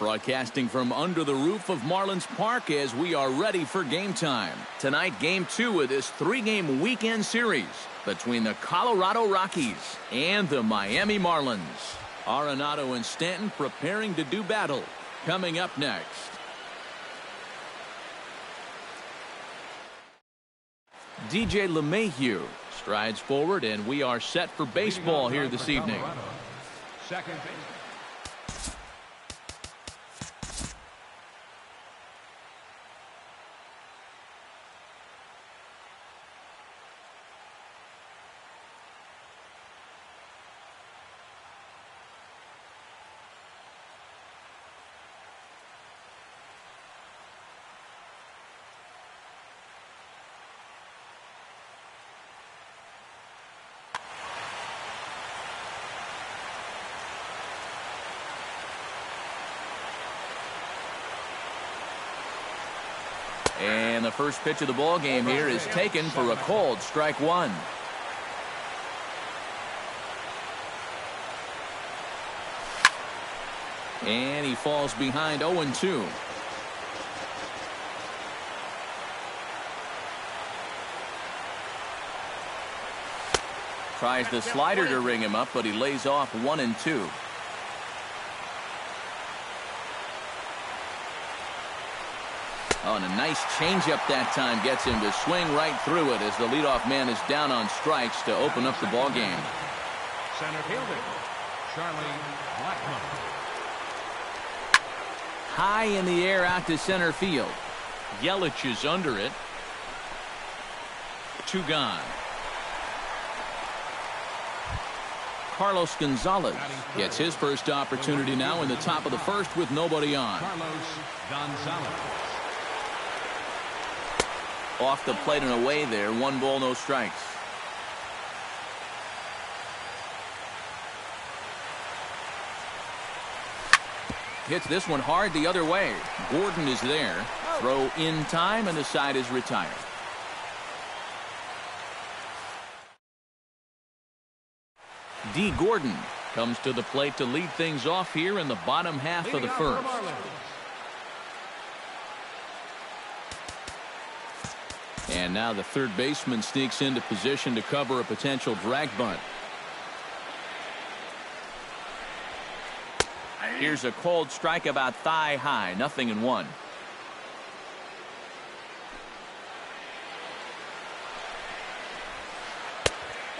Broadcasting from under the roof of Marlins Park as we are ready for game time. Tonight, game 2 of this 3-game weekend series between the Colorado Rockies and the Miami Marlins. Arenado and Stanton preparing to do battle. Coming up next. DJ LeMahieu strides forward, and we are set for baseball here this evening. Second base. And the first pitch of the ball game here is taken for a called strike one. And he falls behind 0-2. Tries the slider to ring him up, but he lays off 1-2. Oh, and a nice changeup that time gets him to swing right through it as the leadoff man is down on strikes to open up the ball game. Center fielder, Charlie Blackmon. High in the air out to center field. Yelich is under it. 2 gone. Carlos Gonzalez gets his first opportunity now in the top of the first with nobody on. Carlos Gonzalez. Off the plate and away there. 1 ball, no strikes. Hits this one hard the other way. Gordon is there. Throw in time, and the side is retired. D. Gordon comes to the plate to lead things off here in the bottom half of the first. And now the third baseman sneaks into position to cover a potential drag bunt. Here's a cold strike about thigh high. 0-1.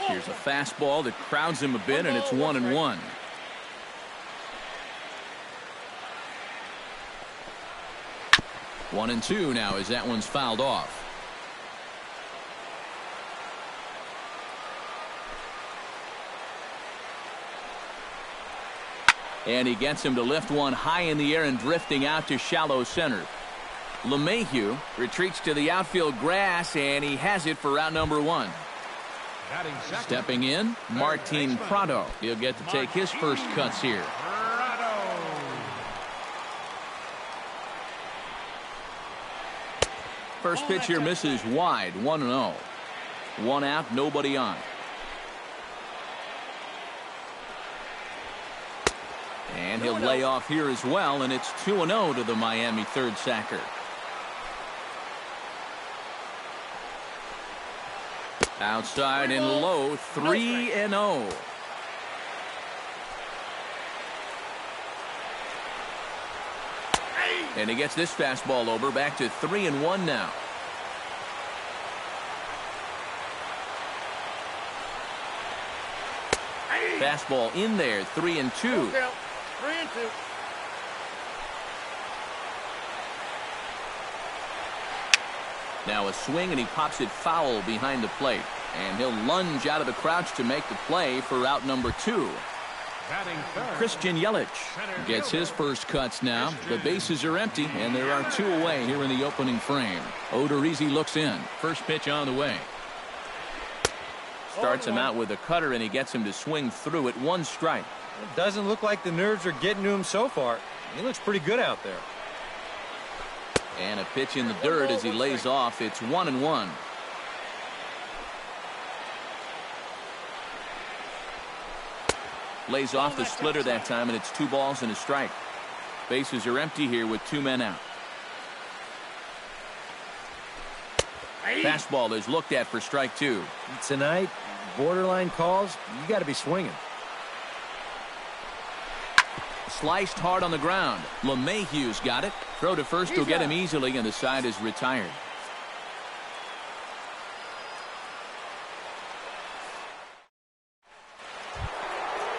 Here's a fastball that crowds him a bit, and it's 1-1. One and two now as that one's fouled off. And he gets him to lift one high in the air and drifting out to shallow center. LeMahieu retreats to the outfield grass, and he has it for out number 1. Stepping in, Martin Prado. He'll get to take his first cuts here. First pitch here misses wide. 1-0. 1 out, nobody on. And he'll lay off here as well, and it's 2-0 to the Miami third sacker. Outside and low, 3-0. And he gets this fastball over, back to 3-1 now. Fastball in there, 3-2. 3-2. Now a swing, and he pops it foul behind the plate. And he'll lunge out of the crouch to make the play for out number 2. Christian Yelich gets his first cuts now. The bases are empty, and there are 2 away here in the opening frame. Odorizzi looks in. First pitch on the way. Starts him out with a cutter, and he gets him to swing through it. 1 strike. It doesn't look like the nerves are getting to him so far. He looks pretty good out there. And a pitch in the dirt as he lays off. It's 1-1. Lays off the splitter that time, and it's 2 balls and a strike. Bases are empty here with 2 men out. Fastball is looked at for strike 2. Tonight, borderline calls, you got to be swinging. Sliced hard on the ground. LeMahieu's got it. Throw to first will get him easily, and the side is retired.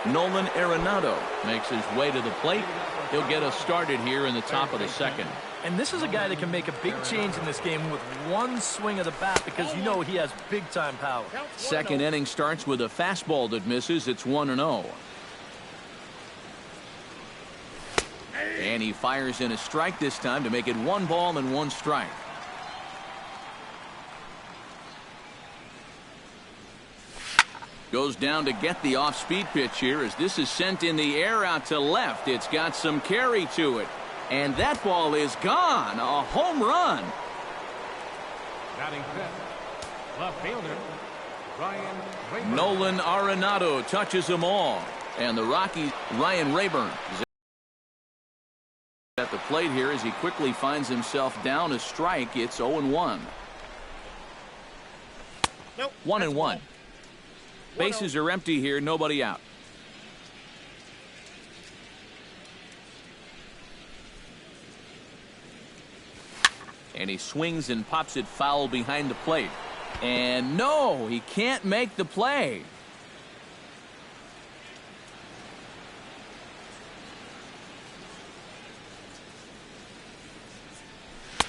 Nolan Arenado makes his way to the plate. He'll get us started here in the top of the second. And this is a guy that can make a big change in this game with one swing of the bat because you know he has big-time power. Second inning starts with a fastball that misses. It's 1-0. And he fires in a strike this time to make it 1 ball and 1 strike. Goes down to get the off-speed pitch here as this is sent in the air out to left. It's got some carry to it. And that ball is gone. A home run. Batting fifth, left fielder, Ryan. Nolan Arenado touches them all. And the Rockies, Ryan Rayburn is at the plate here as he quickly finds himself down a strike. It's 0-1. Nope, 1-1. Bases are empty here, nobody out. And he swings and pops it foul behind the plate. And no, he can't make the play.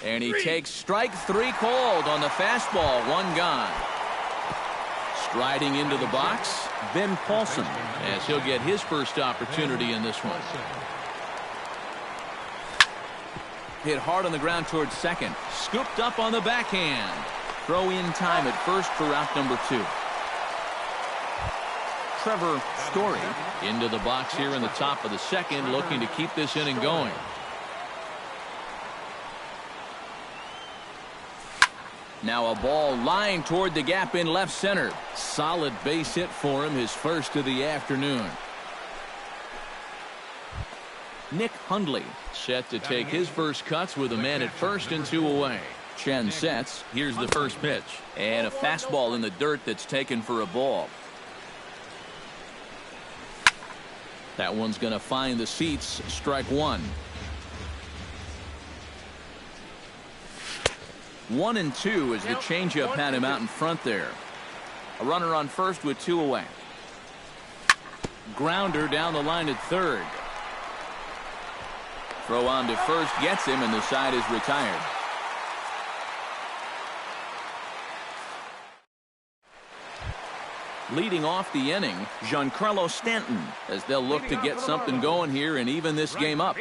And he takes strike 3 called on the fastball. 1 gone. Striding into the box, Ben Paulson, as he'll get his first opportunity in this one. Hit hard on the ground towards second. Scooped up on the backhand. Throw in time at first for out number 2. Trevor Story into the box here in the top of the second, looking to keep this inning going. Now a ball lined toward the gap in left center. Solid base hit for him, his first of the afternoon. Nick Hundley set to take his first cuts with a man at first and 2 away. Chen sets. Here's the first pitch. And a fastball in the dirt that's taken for a ball. That one's going to find the seats. Strike 1. 1-2 as the changeup had him out in front there. A runner on first with 2 away. Grounder down the line at third. Throw on to first gets him, and the side is retired. Leading off the inning, Giancarlo Stanton, as they'll look to get something going here and even this game up.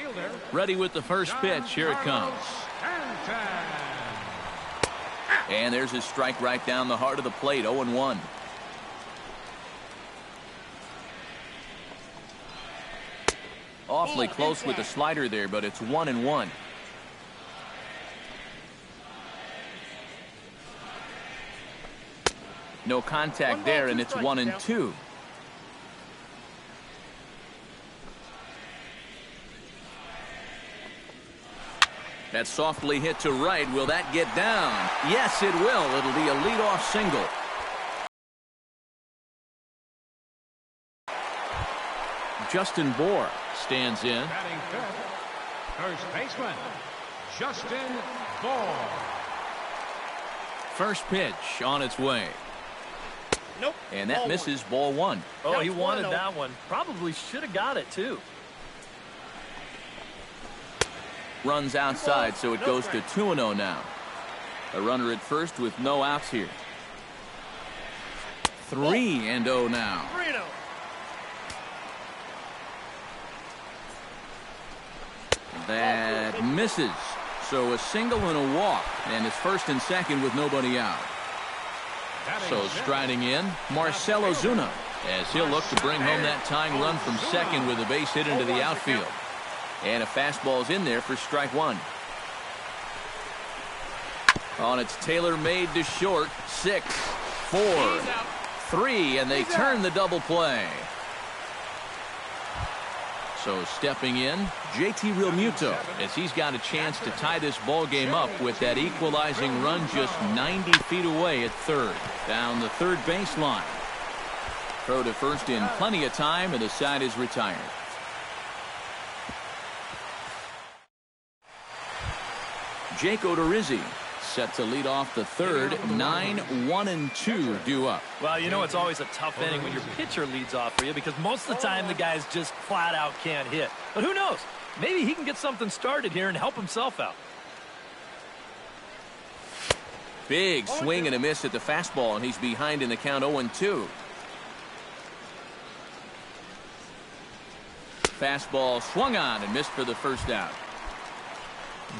Ready with the first pitch. Here it comes. And there's his strike right down the heart of the plate. 0-1. Awfully close with the slider there, but it's 1-1. No contact there, and it's 1-2. That's softly hit to right. Will that get down? Yes, it will. It'll be a leadoff single. Justin Bour stands in. Batting fifth, first baseman, Justin Bour. First pitch on its way. Nope. And that misses ball 1. Oh, he wanted that one. Probably should have got it, too. Runs outside, so it goes to 2-0 now. A runner at first with no outs here. 3-0 now. 3-0. That misses. So a single and a walk, and it's first and second with nobody out. So striding in, Marcell Ozuna, as he'll look to bring home that tying run from second with a base hit into the outfield. And a fastball's in there for strike 1. On its tailor-made to short. 6, 4, 3, and they turn the double play. So stepping in, JT Realmuto, as he's got a chance to tie this ball game up with that equalizing run just 90 feet away at third. Down the third baseline. Throw to first in plenty of time, and the side is retired. Jake Odorizzi set to lead off the third. 9-1-2 due up. Well, you know, it's always a tough inning when your pitcher leads off for you because most of the time the guys just flat out can't hit. But who knows? Maybe he can get something started here and help himself out. Big swing and a miss at the fastball, and he's behind in the count 0-2. Fastball swung on and missed for the first out.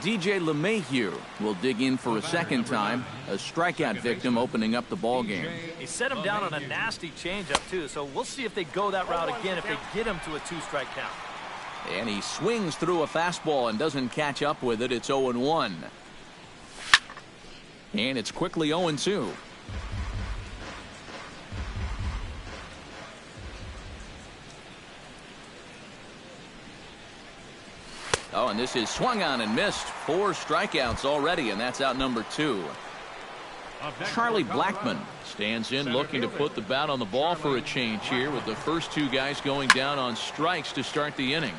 DJ LeMahieu will dig in for a second time. A strikeout victim opening up the ball game. He set him down on a nasty changeup too, so we'll see if they go that route again if they get him to a 2-strike count. And he swings through a fastball and doesn't catch up with it. It's 0-1. And it's quickly 0-2. Oh, and this is swung on and missed. 4 strikeouts already, and that's out number 2. Charlie Blackmon stands in looking to put the bat on the ball for a change here with the first 2 guys going down on strikes to start the inning.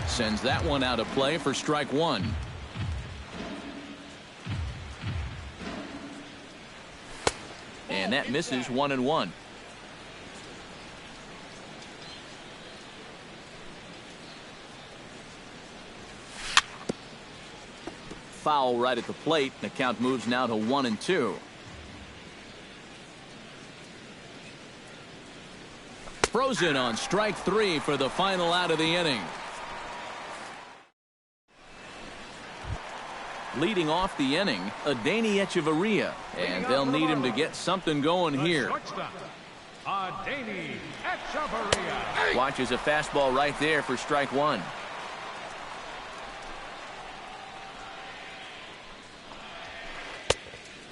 Sends that one out of play for strike 1. And that misses 1-1. Foul right at the plate. The count moves now to 1-2. Frozen on strike 3 for the final out of the inning. Leading off the inning, Adeiny Echeverria, and they'll need him to get something going here. Adeiny Echeverria. Watches a fastball right there for strike 1.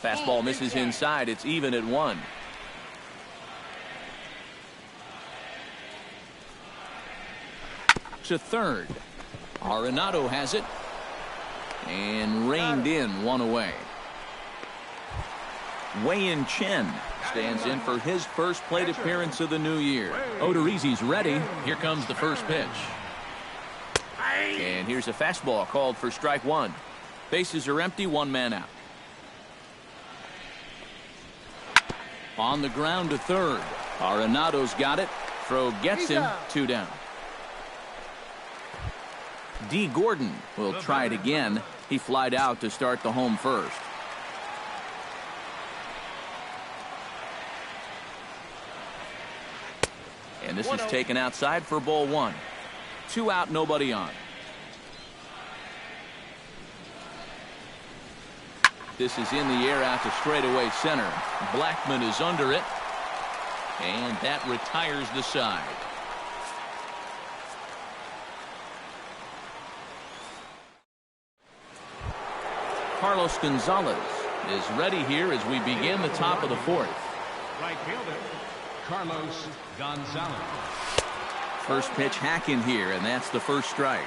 Fastball misses inside. It's even at 1. To third. Arenado has it. And reined in, 1 away. Wei-Yin Chen stands in for his first plate appearance of the new year. Odorizzi's ready. Here comes the first pitch. And here's a fastball called for strike 1. Bases are empty, 1 man out. On the ground to third. Arenado's got it. Throw gets him. 2 down. D. Gordon will try it again. He flied out to start the home first. And this is taken outside for ball 1. 2 out, nobody on. This is in the air out to straightaway center. Blackmon is under it. And that retires the side. Carlos Gonzalez is ready here as we begin the top of the 4th. Right fielder, Carlos Gonzalez. First pitch hack in here, and that's the first strike.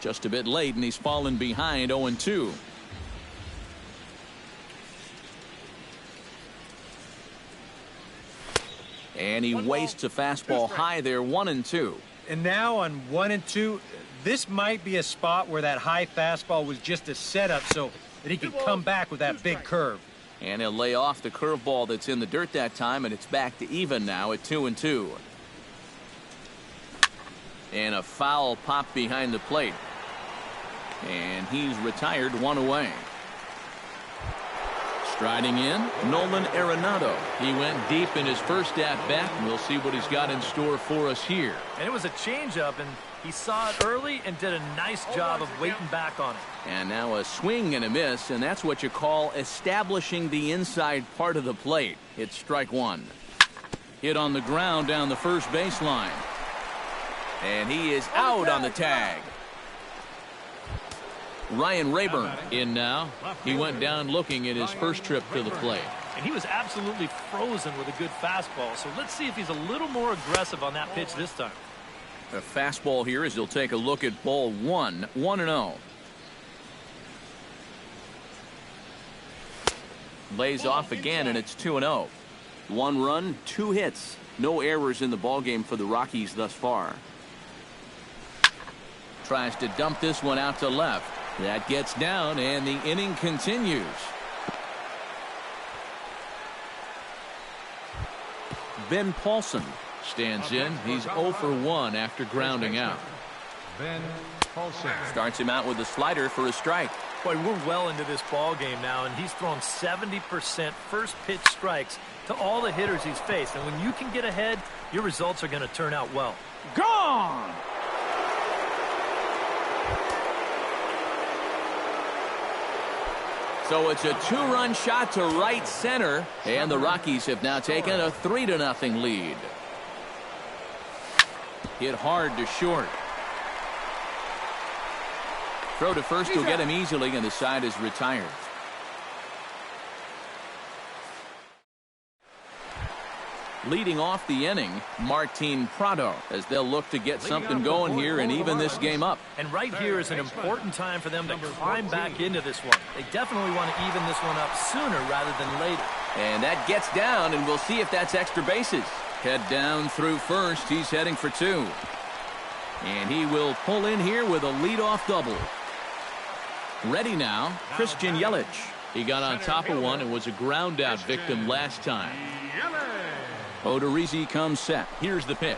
Just a bit late, and he's fallen behind 0-2. And he wastes a fastball high there, 1-2. And now on 1-2, this might be a spot where that high fastball was just a setup so that he could come back with that big curve. And he'll lay off the curveball that's in the dirt that time, and it's back to even now at 2-2. And a foul pop behind the plate. And he's retired, 1 away. Striding in, Nolan Arenado. He went deep in his first at-bat, and we'll see what he's got in store for us here. And it was a changeup, and he saw it early and did a nice job of waiting back on it. And now a swing and a miss, and that's what you call establishing the inside part of the plate. It's strike 1. Hit on the ground down the first baseline. And he is out on the tag. Ryan Rayburn in now. He went down looking at his first trip to the plate. And he was absolutely frozen with a good fastball. So let's see if he's a little more aggressive on that pitch this time. A fastball here as he'll take a look at ball 1, 1-0. Lays off again, and it's 2-0. 1 run, 2 hits. No errors in the ballgame for the Rockies thus far. Tries to dump this one out to left. That gets down, and the inning continues. Ben Paulson stands in. He's 0 for 1 after grounding out. Ben Paulson starts him out with a slider for a strike. Boy, we're well into this ball game now, and he's thrown 70% first pitch strikes to all the hitters he's faced. And when you can get ahead, your results are going to turn out well. Gone! So it's a 2-run shot to right center, and the Rockies have now taken a 3-0 lead. Hit hard to short. Throw to first will get him easily, and the side is retired. Leading off the inning, Martin Prado, as they'll look to get something going here and even this game up. And right here is an important time for them to climb back into this one. They definitely want to even this one up sooner rather than later. And that gets down, and we'll see if that's extra bases. Head down through first. He's heading for 2. And he will pull in here with a leadoff double. Ready now, Christian Yelich. He got on top of one and was a ground-out victim last time. Odorizzi comes set. Here's the pitch.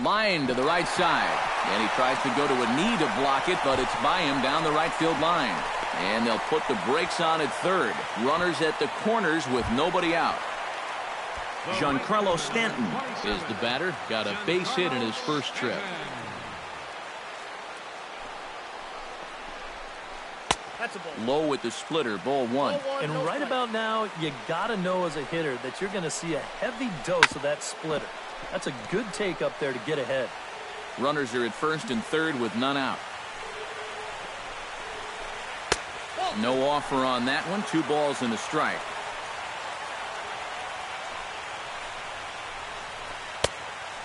Line to the right side. And he tries to go to a knee to block it, but it's by him down the right field line. And they'll put the brakes on at third. Runners at the corners with nobody out. Giancarlo Stanton is the batter. Got a base hit in his first trip. Low with the splitter, ball 1. And right about now, you got to know as a hitter that you're going to see a heavy dose of that splitter. That's a good take up there to get ahead. Runners are at first and third with none out. No offer on that one. 2 balls and a strike.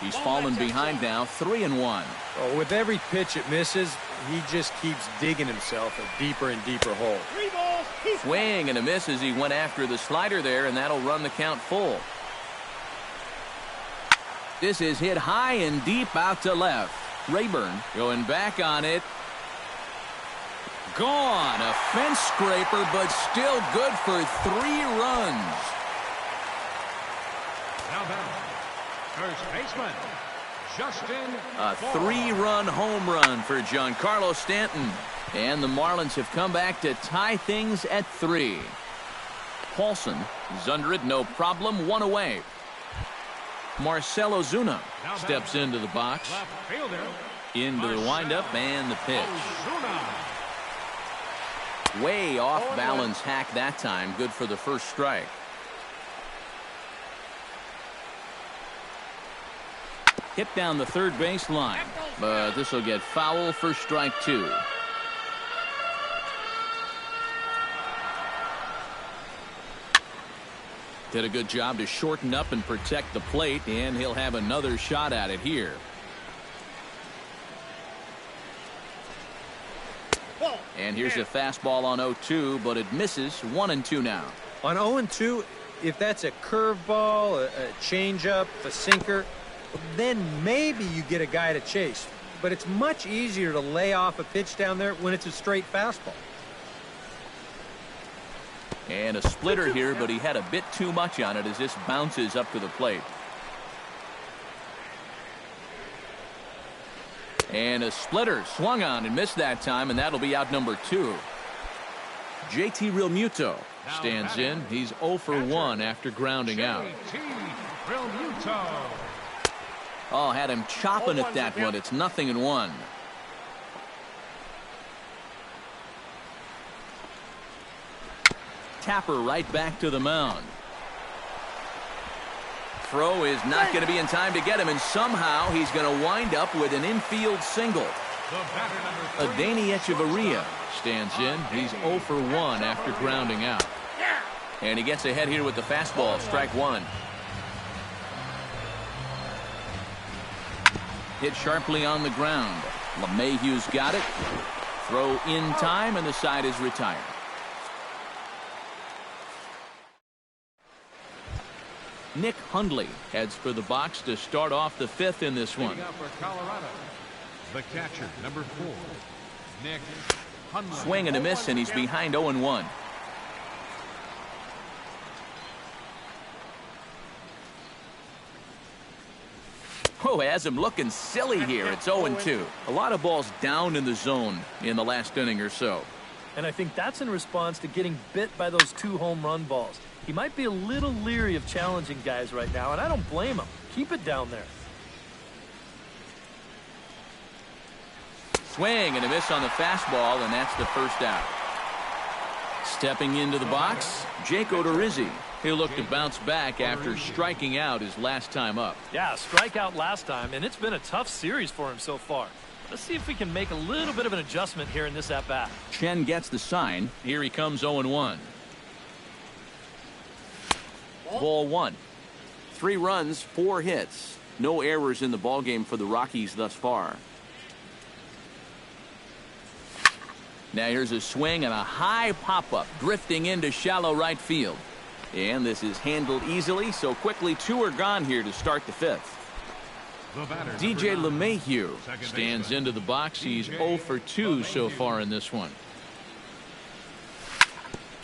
He's fallen behind now, 3-1. Oh, with every pitch it misses, he just keeps digging himself a deeper and deeper hole. 3 balls. Swing and a miss as he went after the slider there, and that'll run the count full. This is hit high and deep out to left. Rayburn going back on it. Gone. A fence scraper, but still good for 3 runs. now batting, first baseman Justin. A 3-run home run for Giancarlo Stanton. And the Marlins have come back to tie things at 3. Paulson is under it, no problem, 1 away. Marcell Ozuna steps into the box. Into the windup and the pitch. Way off balance hack that time. Good for the first strike. Hit down the third base line, but this will get foul for strike 2. Did a good job to shorten up and protect the plate, and he'll have another shot at it here. And here's a fastball on 0-2, but it misses. 1-2 now. On 0-2, if that's a curveball, a changeup, a sinker, then maybe you get a guy to chase. But it's much easier to lay off a pitch down there when it's a straight fastball. And a splitter here, but he had a bit too much on it as this bounces up to the plate. And a splitter swung on and missed that time, and that'll be out number 2. JT Realmuto stands in. He's 0 for 1 after grounding out. Oh, had him chopping at that one. It's 0-1. Tapper right back to the mound. Throw is not going to be in time to get him, and somehow he's going to wind up with an infield single. Adeiny Echeverria stands in. He's 0 for 1 after grounding out. And he gets ahead here with the fastball. Strike one. Hit sharply on the ground. LeMahieu's got it. Throw in time, and the side is retired. Nick Hundley heads for the box to start off the fifth in this one. For Colorado, the catcher, number 4, Nick Hundley. Swing and a miss, and he's behind 0-1. Oh, has him looking silly here. It's 0-2. A lot of balls down in the zone in the last inning or so. And I think that's in response to getting bit by those 2 home run balls. He might be a little leery of challenging guys right now, and I don't blame him. Keep it down there. Swing and a miss on the fastball, and that's the first out. Stepping into the box, Jake Odorizzi. He'll look to bounce back after striking out his last time up. Yeah, strikeout last time, and it's been a tough series for him so far. Let's see if we can make a little bit of an adjustment here in this at-bat. Chen gets the sign. Here he comes 0-1. Ball 1. 3 runs, 4 hits. No errors in the ballgame for the Rockies thus far. Now here's a swing and a high pop-up, drifting into shallow right field. And this is handled easily, so quickly 2 are gone here to start the 5th. DJ LeMahieu stands into the box. He's 0 for 2 so far in this one.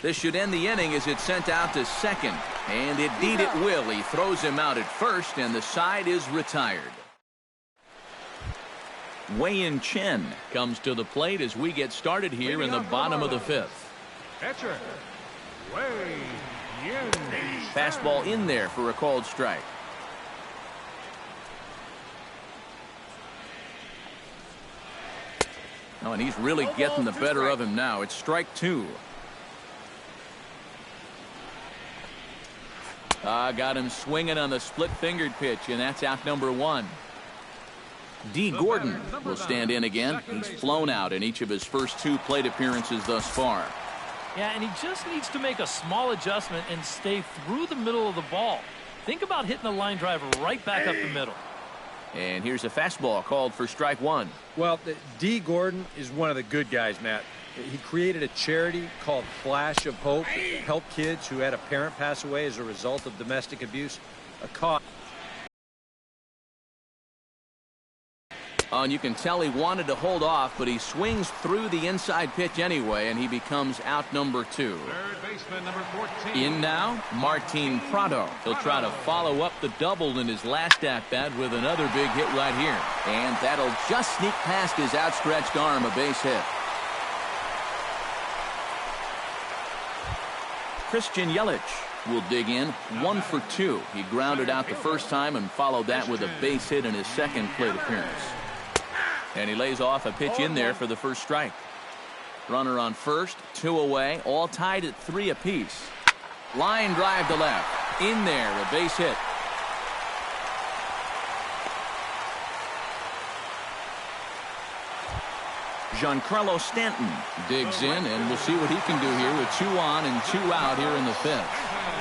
This should end the inning as it's sent out to second. And indeed it will. He throws him out at first, and the side is retired. Wei-Yin Chen comes to the plate as we get started here in the bottom of the 5th. Catcher, Wei-Yin. Fastball in there for a called strike. Oh, and he's really getting the better of him now. It's strike 2. Got him swinging on the split-fingered pitch, and that's out number 1. D. Gordon will stand in again. He's flown out in each of his first 2 plate appearances thus far. Yeah, and he just needs to make a small adjustment and stay through the middle of the ball. Think about hitting a line drive right back up the middle. And here's a fastball called for strike 1. Well, D. Gordon is one of the good guys, Matt. He created a charity called Flash of Hope to help kids who had a parent pass away as a result of domestic abuse. A cause. And you can tell he wanted to hold off, but he swings through the inside pitch anyway, and he becomes out number 2. Third baseman, number 14. In now, Martin Prado. He'll try to follow up the double in his last at-bat with another big hit right here. And that'll just sneak past his outstretched arm, a base hit. Christian Yelich will dig in, 1 for 2. He grounded out the first time and followed that with a base hit in his second plate appearance. And he lays off a pitch in there for the first strike. Runner on first, 2 away, all tied at 3 apiece. Line drive to left. In there, a base hit. Giancarlo Stanton digs in, and we'll see what he can do here with 2 on and 2 out here in the 5th.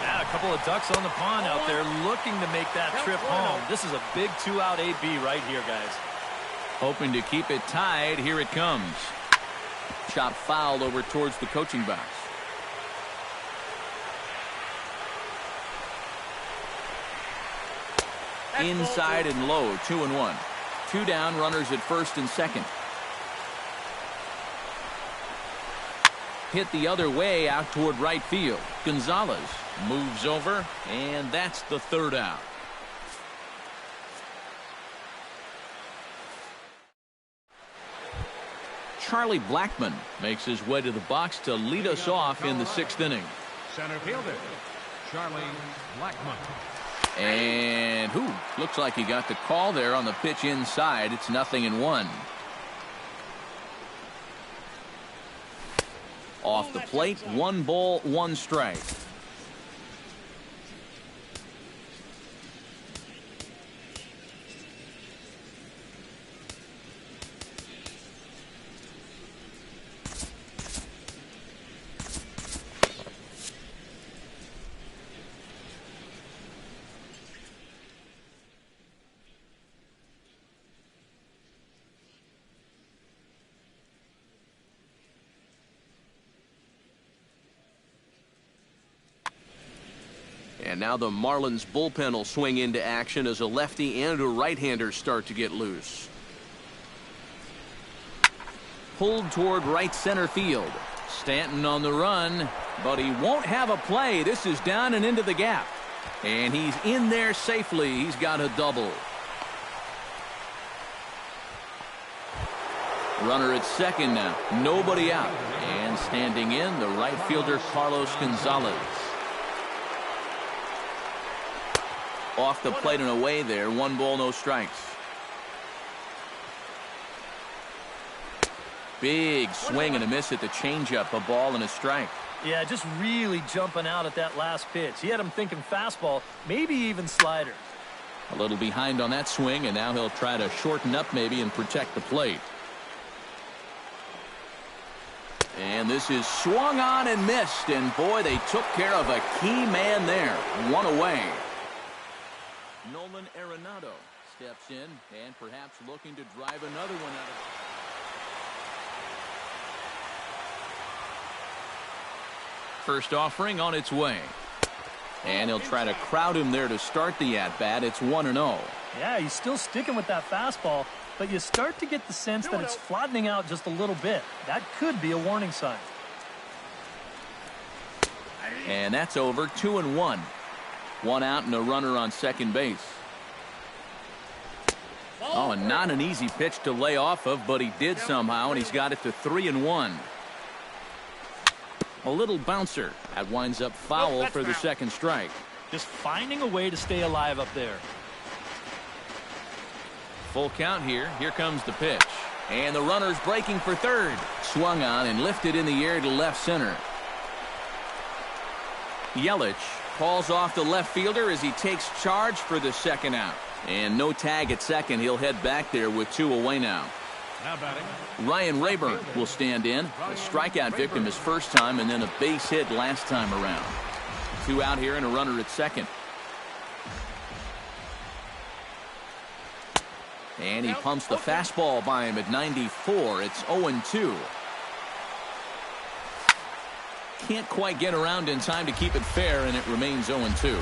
Yeah, a couple of ducks on the pond out there looking to make that trip home. This is a big 2-out AB right here, guys. Hoping to keep it tied. Here it comes. Shot fouled over towards the coaching box. Inside and low, 2-1. 2 down, runners at first and second. Hit the other way out toward right field. Gonzalez moves over, and that's the 3rd out. Charlie Blackmon makes his way to the box to lead us off in the 6th inning. Center fielder, Charlie Blackmon. And looks like he got the call there on the pitch inside. It's 0-1. Off the plate, 1 ball, 1 strike. And now the Marlins bullpen will swing into action as a lefty and a right-hander start to get loose. Pulled toward right center field. Stanton on the run, but he won't have a play. This is down and into the gap. And he's in there safely. He's got a double. Runner at second now. Nobody out. And standing in, the right fielder, Carlos Gonzalez. Off the plate and away there. 1 ball, no strikes. Big swing and a miss at the changeup. A ball and a strike. Yeah, just really jumping out at that last pitch. He had him thinking fastball, maybe even slider. A little behind on that swing, and now he'll try to shorten up maybe and protect the plate. And this is swung on and missed, and boy, they took care of a key man there. 1 away. Nolan Arenado steps in and perhaps looking to drive another one out of. First offering on its way. And he'll try to crowd him there to start the at-bat. It's 1-0. Yeah, he's still sticking with that fastball, but you start to get the sense that it's flattening out just a little bit. That could be a warning sign. And that's over. 2-1. 1 out and a runner on second base. Oh, and not an easy pitch to lay off of, but he did somehow, and he's got it to 3-1. A little bouncer. That winds up foul for the second strike. Just finding a way to stay alive up there. Full count here. Here comes the pitch. And the runner's breaking for third. Swung on and lifted in the air to left center. Yelich calls off the left fielder as he takes charge for the second out. And no tag at second. He'll head back there with 2 away now. Now batting. Ryan Rayburn will stand in. A strikeout victim his first time and then a base hit last time around. 2 out here and a runner at second. And he pumps the fastball by him at 94. It's 0-2. Can't quite get around in time to keep it fair, and it remains 0-2.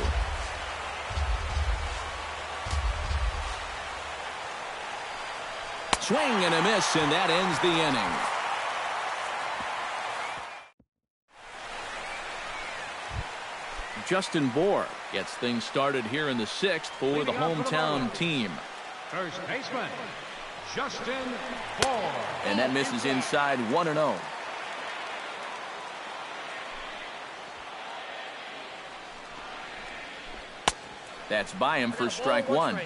Swing and a miss, and that ends the inning. Justin Bour gets things started here in the 6th for the hometown team. First baseman, Justin Bour. And that misses inside. 1-0. That's by him for strike 1.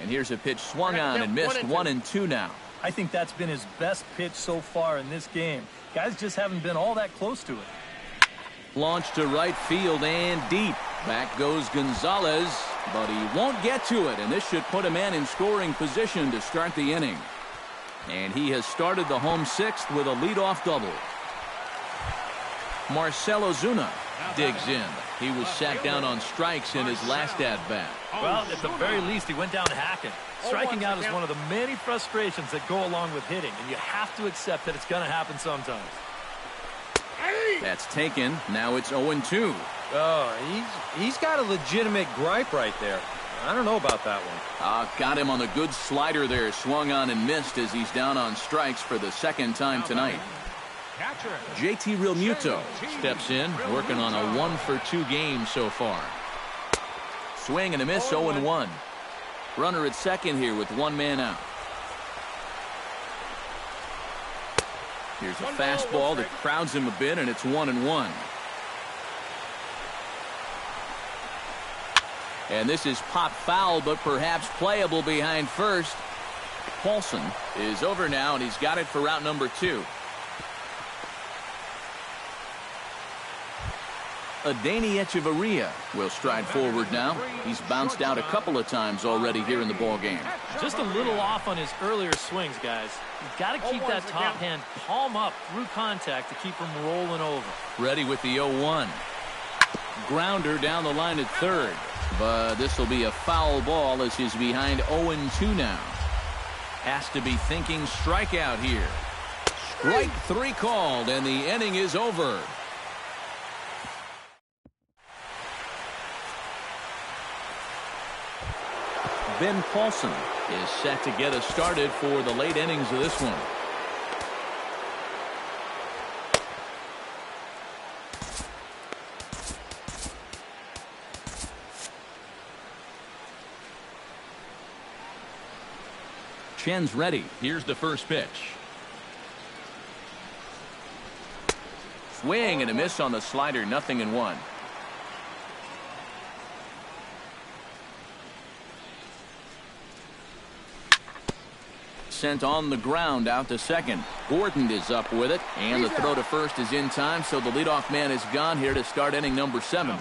And here's a pitch swung on and missed. 1-2 now. I think that's been his best pitch so far in this game. Guys just haven't been all that close to it. Launched to right field and deep. Back goes Gonzalez, but he won't get to it, and this should put a man in scoring position to start the inning. And he has started the home 6th with a leadoff double. Marcell Ozuna digs in. He was sat down on strikes in his last at-bat. Well, at the very least, he went down hacking. Striking out is one of the many frustrations that go along with hitting, and you have to accept that it's going to happen sometimes. That's taken. Now it's 0-2. Oh, he's got a legitimate gripe right there. I don't know about that one. Got him on the good slider there. Swung on and missed as he's down on strikes for the second time tonight. JT Realmuto steps in, working on a 1-for-2 game so far. Swing and a miss, 0-1. Runner at second here with 1 man out. Here's a fastball that crowds him a bit, and it's 1-1. And this is pop foul, but perhaps playable behind first. Paulson is over now, and he's got it for route number 2. Adeiny Echeverria will stride forward now. He's bounced out a couple of times already here in the ballgame. Just a little off on his earlier swings, guys. You've got to keep that top hand palm up through contact to keep him rolling over. Ready with the 0-1. Grounder down the line at third. But this will be a foul ball as he's behind 0-2 now. Has to be thinking strikeout here. Strike three called, and the inning is over. Ben Paulson is set to get us started for the late innings of this one. Chen's ready. Here's the first pitch. Swing and a miss on the slider. 0-1. Sent on the ground out to second. Gordon is up with it, and the throw to first is in time, so the leadoff man is gone here to start inning number 7.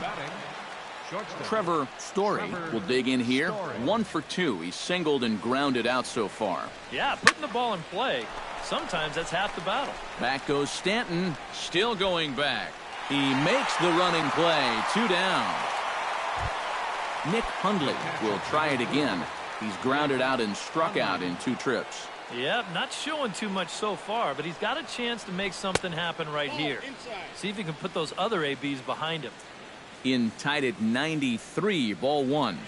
Trevor Story will dig in here. 1 for 2. He's singled and grounded out so far. Yeah, putting the ball in play, sometimes that's half the battle. Back goes Stanton, still going back. He makes the running play. 2 down. Nick Hundley will try it again. He's grounded out and struck out in 2 trips. Yep, not showing too much so far, but he's got a chance to make something happen right here. See if he can put those other ABs behind him. In tied at 93, ball 1.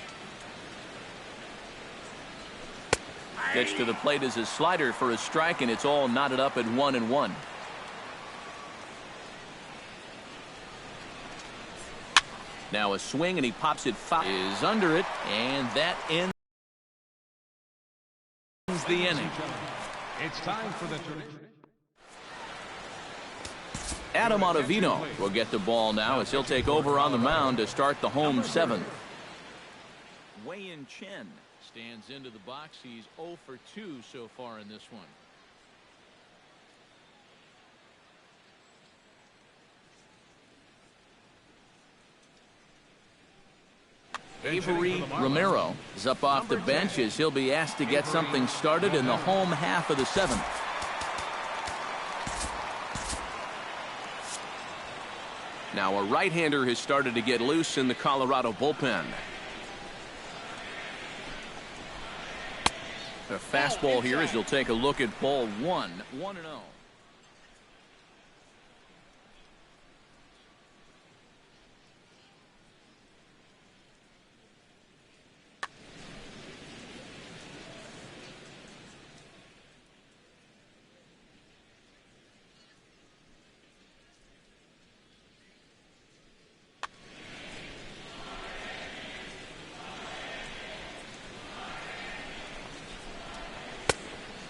Pitch to the plate is a slider for a strike, and it's all knotted up at 1-1. Now a swing, and he pops it foul. Is under it, and that ends the inning. It's time for the turn. Adam Ottavino will get the ball now as he'll take over on the mound to start the home 7th. Wei-Yin Chen stands into the box. He's 0 for 2 so far in this one. Avery Romero is up off the bench as he'll be asked to get something started in the home half of the 7th. Now a right-hander has started to get loose in the Colorado bullpen. A fastball here as he'll take a look at ball 1. 1-0.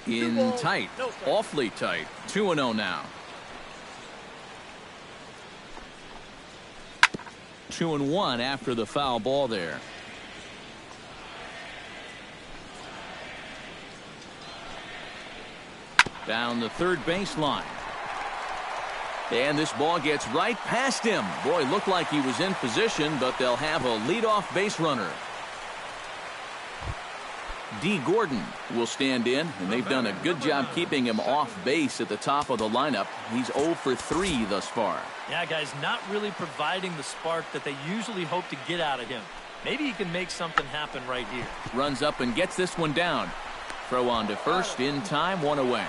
In tight, awfully tight. 2-0 now. 2-1 after the foul ball there. Down the third baseline. And this ball gets right past him. Boy, looked like he was in position, but they'll have a leadoff base runner. D. Gordon will stand in, and they've done a good job keeping him off base at the top of the lineup. He's 0 for 3 thus far. Yeah, guys, not really providing the spark that they usually hope to get out of him. Maybe he can make something happen right here. Runs up and gets this one down. Throw on to first in time, 1 away.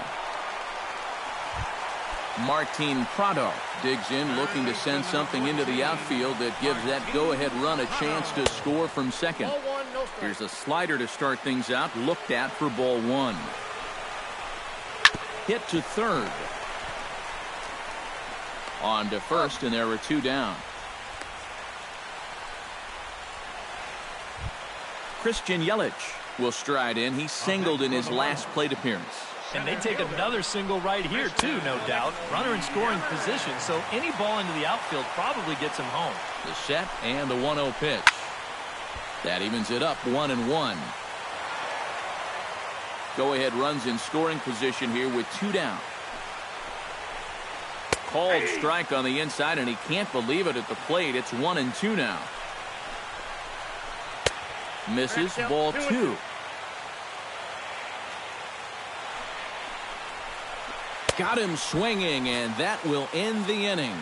Martin Prado digs in, looking to send something into the outfield that gives that go-ahead run a chance to score from second. Here's a slider to start things out, looked at for ball 1. Hit to third. On to first, and there are 2 down. Christian Yelich will stride in. He singled in his last plate appearance. And they take another single right here, too, no doubt. Runner in scoring position, so any ball into the outfield probably gets him home. The set and the 1-0 pitch. That evens it up, 1-1. Go-ahead runs in scoring position here with 2 down. Called strike on the inside, and he can't believe it at the plate. It's 1-2 now. Misses, ball 2. Got him swinging, and that will end the inning.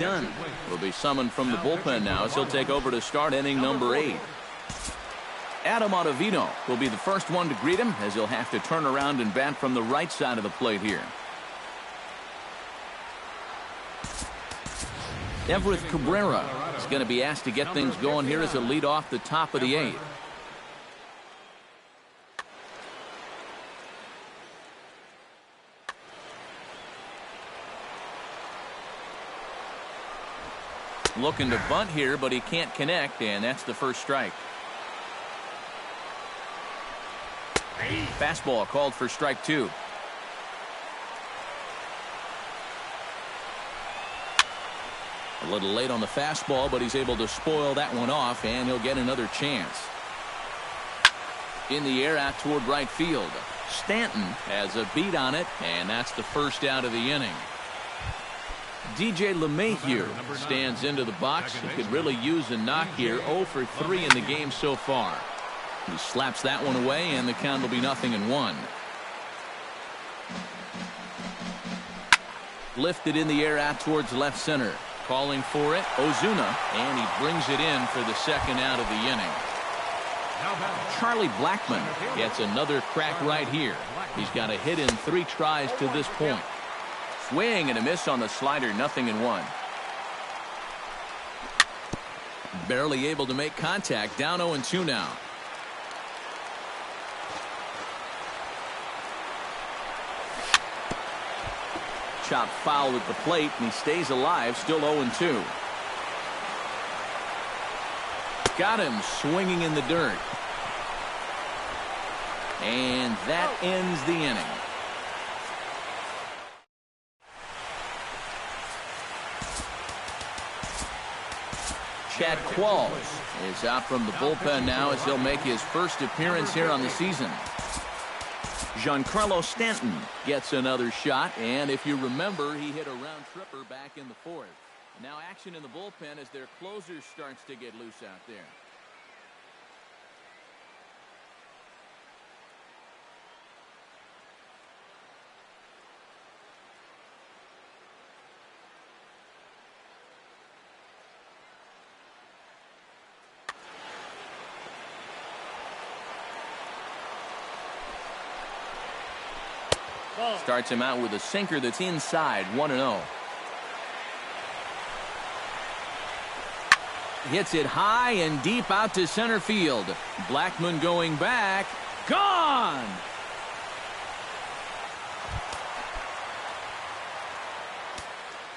done. Will be summoned from the bullpen now as he'll take over to start inning number 8. Adam Ottavino will be the first one to greet him as he'll have to turn around and bat from the right side of the plate here. Everett Cabrera is going to be asked to get things going here as a lead off the top of the 8th. Looking to bunt here, but he can't connect, and that's the first strike. Fastball called for strike 2. A little late on the fastball, but he's able to spoil that one off, and he'll get another chance. In the air out toward right field. Stanton has a beat on it, and that's the first out of the inning. DJ LeMahieu stands into the box. He could really use a knock here. 0 for 3 in the game so far. He slaps that one away, and the count will be 0-1. Lifted in the air out towards left center. Calling for it, Ozuna, and he brings it in for the second out of the inning. Charlie Blackmon gets another crack right here. He's got a hit in 3 tries to this point. Swing and a miss on the slider, 0-1. Barely able to make contact, down 0-2 now. Chop foul at the plate, and he stays alive, still 0-2. Got him swinging in the dirt. And that ends the inning. Chad Qualls is out from the bullpen now as he'll make his first appearance here on the season. Giancarlo Stanton gets another shot, and if you remember, he hit a round tripper back in the 4th. Now action in the bullpen as their closer starts to get loose out there. Starts him out with a sinker that's inside, 1-0. Hits it high and deep out to center field. Blackmon going back. Gone!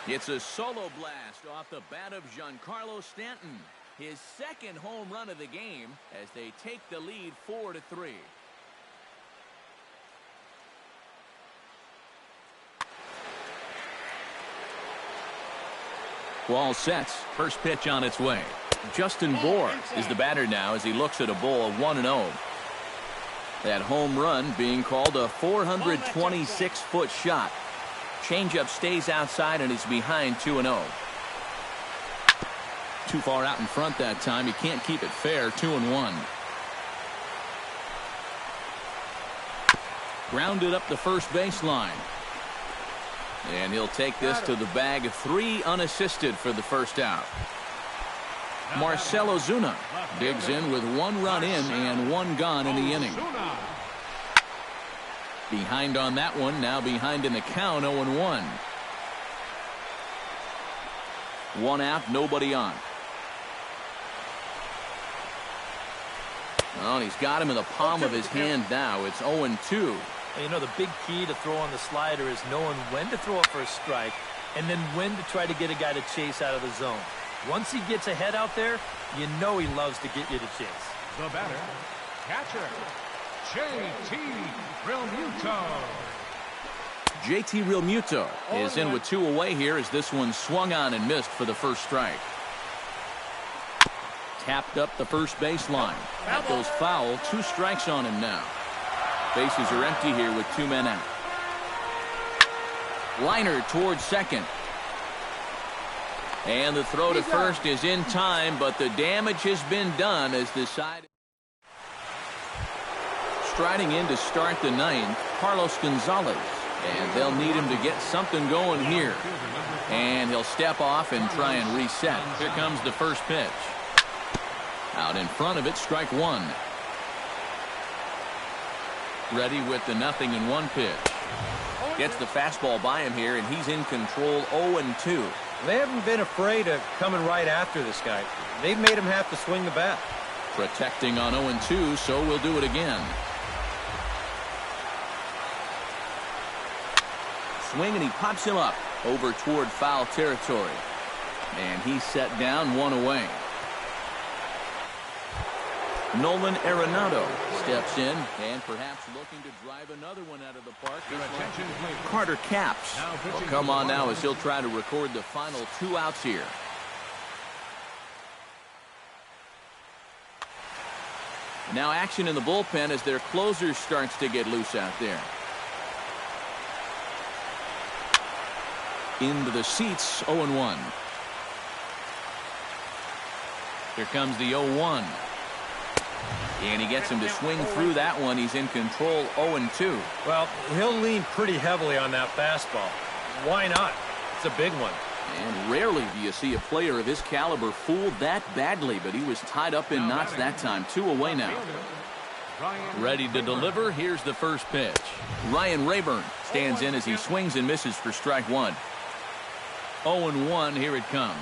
It's a solo blast off the bat of Giancarlo Stanton. His second home run of the game as they take the lead 4-3. Ball sets. First pitch on its way. Justin Bour is the batter now as he looks at a ball 1-0. That home run being called a 426-foot shot. Changeup stays outside and is behind 2-0. Too far out in front that time. He can't keep it fair. 2-1. Grounded up the first baseline. And he'll take this to the bag. 3 unassisted for the first out. Marcell Ozuna digs in with 1 run in and 1 gone in the inning. Behind on that one, now behind in the count, 0-1. 1 out, nobody on. Oh, and he's got him in the palm of his hand now. It's 0-2. You know, the big key to throw on the slider is knowing when to throw it for a strike and then when to try to get a guy to chase out of the zone. Once he gets ahead out there, you know he loves to get you to chase. The batter, catcher, JT Realmuto. JT Realmuto is in with 2 away here as this one swung on and missed for the first strike. Tapped up the first baseline. That goes foul. 2 strikes on him now. Bases are empty here with 2 men out. Liner towards second. And the throw to first is in time, but the damage has been done as the side. Striding in to start the 9th, Carlos Gonzalez And they'll need him to get something going here. And he'll step off and try and reset. Here comes the first pitch. Out in front of it, strike one. Ready with the 0-1 pitch. Gets the fastball by him here, and he's in control 0-2. They haven't been afraid of coming right after this guy. They've made him have to swing the bat. Protecting on 0-2, so we'll do it again. Swing, and he pops him up over toward foul territory. And he's set down, one away. Nolan Arenado steps in and perhaps looking to drive another one out of the park. Carter Capps will come on now as he'll try to record the final 2 outs here. Now action in the bullpen as their closer starts to get loose out there. Into the seats, 0-1. Here comes the 0-1. And he gets him to swing through that one. He's in control 0-2. Well, he'll lean pretty heavily on that fastball. Why not? It's a big one. And rarely do you see a player of his caliber fooled that badly, but he was tied up in knots that time. 2 away now. Ready to deliver. Here's the first pitch. Ryan Rayburn stands in as he swings and misses for strike one. 0-1. Here it comes.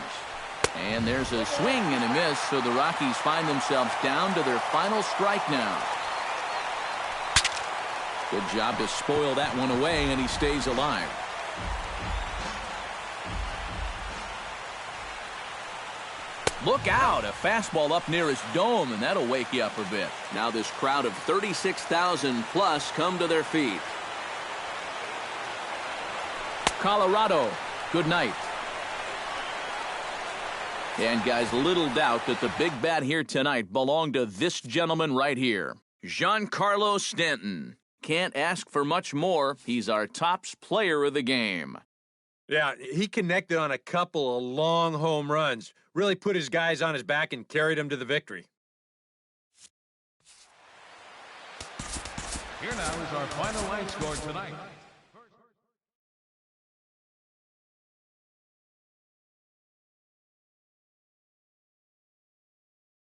And there's a swing and a miss, so the Rockies find themselves down to their final strike now. Good job to spoil that one away, and he stays alive. Look out, a fastball up near his dome, and that'll wake you up a bit. Now this crowd of 36,000 plus come to their feet. Colorado, good night. And guys, little doubt that the big bat here tonight belonged to this gentleman right here, Giancarlo Stanton. Can't ask for much more. He's our tops player of the game. Yeah, he connected on a couple of long home runs. Really put his guys on his back and carried them to the victory. Here now is our final line score tonight.